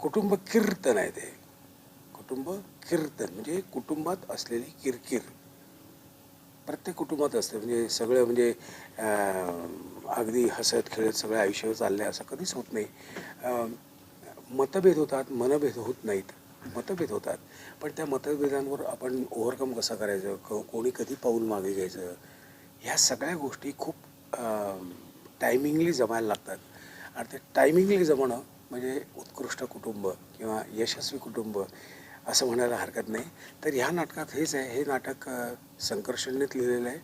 कुटुंब कीर्तन आहे ते. कुटुंब कीर्तन म्हणजे कुटुंबात असलेली किरकिर प्रत्येक कुटुंबात असते. म्हणजे सगळं म्हणजे अगदी हसत खेळत सगळं आयुष्य चाललं आहे असं कधीच होत नाही. मतभेद होतात, मनभेद होत नाहीत. मतभेद होतात, पण त्या मतभेदांवर आपण ओव्हरकम कसं करायचं, कोणी कधी पाऊल मागे घ्यायचं, ह्या सगळ्या गोष्टी खूप टायमिंगली जमायला लागतात. आणि ते टायमिंगली जमणं म्हणजे उत्कृष्ट कुटुंब किंवा यशस्वी कुटुंब असं म्हणायला हरकत नाही. तर ह्या नाटकात हेच आहे. हे नाटक संकर्षणनेच लिहिलेलं आहे.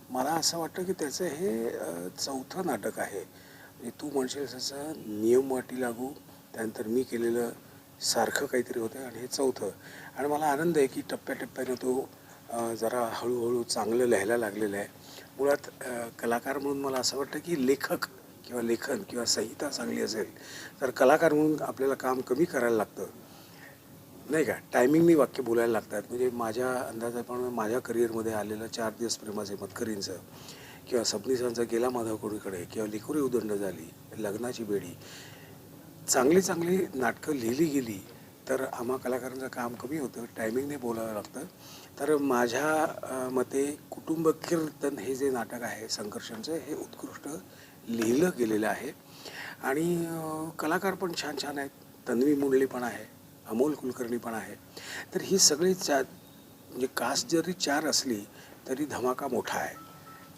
मला असं वाटतं की त्याचं हे चौथं नाटक आहे. म्हणजे तू म्हणशील तसं नियम वाटी लागू, त्यानंतर मी केलेलं सारखं काहीतरी होतं आणि हे चौथं. आणि मला आनंद आहे की टप्प्याटप्प्यानं तो जरा हळूहळू चांगलं लिहायला लागलेलं आहे. मुळात कलाकार म्हणून मला असं वाटतं की लेखक किंवा लेखन किंवा संहिता चांगली असेल तर कलाकार म्हणून आपल्याला काम कमी करायला लागतं, नाही का. टायमिंगनी वाक्य बोलायला लागतात. म्हणजे माझ्या अंदाजाप्रमाणे माझ्या करिअरमध्ये आलेलं 4 दिवस प्रेमाचे मतकरींचं किंवा सबनीसांचं गेला माधव कोणीकडे किंवा लिखुरी उदंड झाली, लग्नाची बेडी, चांगली चांगली नाटकं लिहिली गेली तर आम्हा कलाकारांचं काम कमी होतं, टायमिंगने बोलावं लागतं. तर माझ्या मते कुटुंब कीर्तन हे जे नाटक आहे संकर्षणचं, हे उत्कृष्ट लिहिलं गेलेलं आहे. आणि कलाकार पण छान छान आहेत. तन्वी मुंडली पण आहे, अमोल कुलकर्णी पण आहे. तर ही सगळी म्हणजे कास्ट जरी 4 असली तरी धमाका मोठा आहे.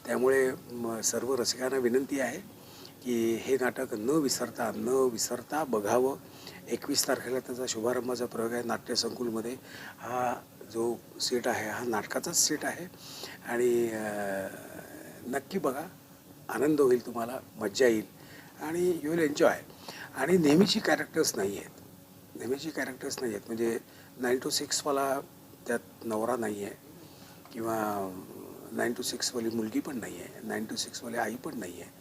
त्यामुळे सर्व रसिकांना विनंती आहे की हे नाटक न विसरता बघावं. 21 तारखेला त्याचा शुभारंभाचा प्रयोग आहे नाट्यसंकुलमध्ये. हा जो सेट आहे हा नाटकाचाच सेट आहे आणि नक्की बघा. आनंद होईल तुम्हाला, मज्जा येईल आणि यू विल एन्जॉय. आणि नेहमीची कॅरेक्टर्स नाही आहेत. म्हणजे 9 to 6वाला त्यात नवरा नाही आहे किंवा 9 to 6वाली मुलगी पण नाही आहे, 9 to 6वाली आई पण नाही आहे.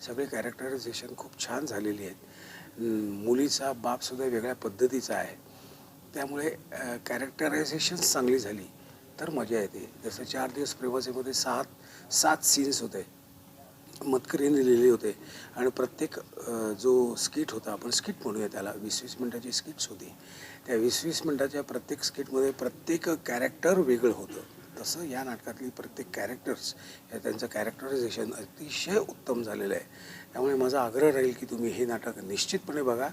सगळे कॅरेक्टरायझेशन खूप छान झालेली आहेत. मुलीचा बापसुद्धा वेगळ्या पद्धतीचा आहे. त्यामुळे कॅरेक्टरायझेशन्स चांगली झाली तर मजा येते. जसं 4 दिवस प्रेमाचेमध्ये 7 सीन्स होते, मतकरीने लिहिले होते. आणि प्रत्येक जो स्किट होता, आपण स्किट म्हणूया त्याला, 20-20 मिनटाची स्किट्स होती. त्या 20-20 मिनटाच्या प्रत्येक स्किटमध्ये प्रत्येक कॅरेक्टर वेगळं होतं. तसं या नाटकातली प्रत्येक कॅरेक्टर्स त्यांचं कॅरेक्टरायझेशन अतिशय उत्तम झालेलं आहे. त्यामुळे माझा आग्रह राहील की तुम्ही हे नाटक निश्चितपणे बघा.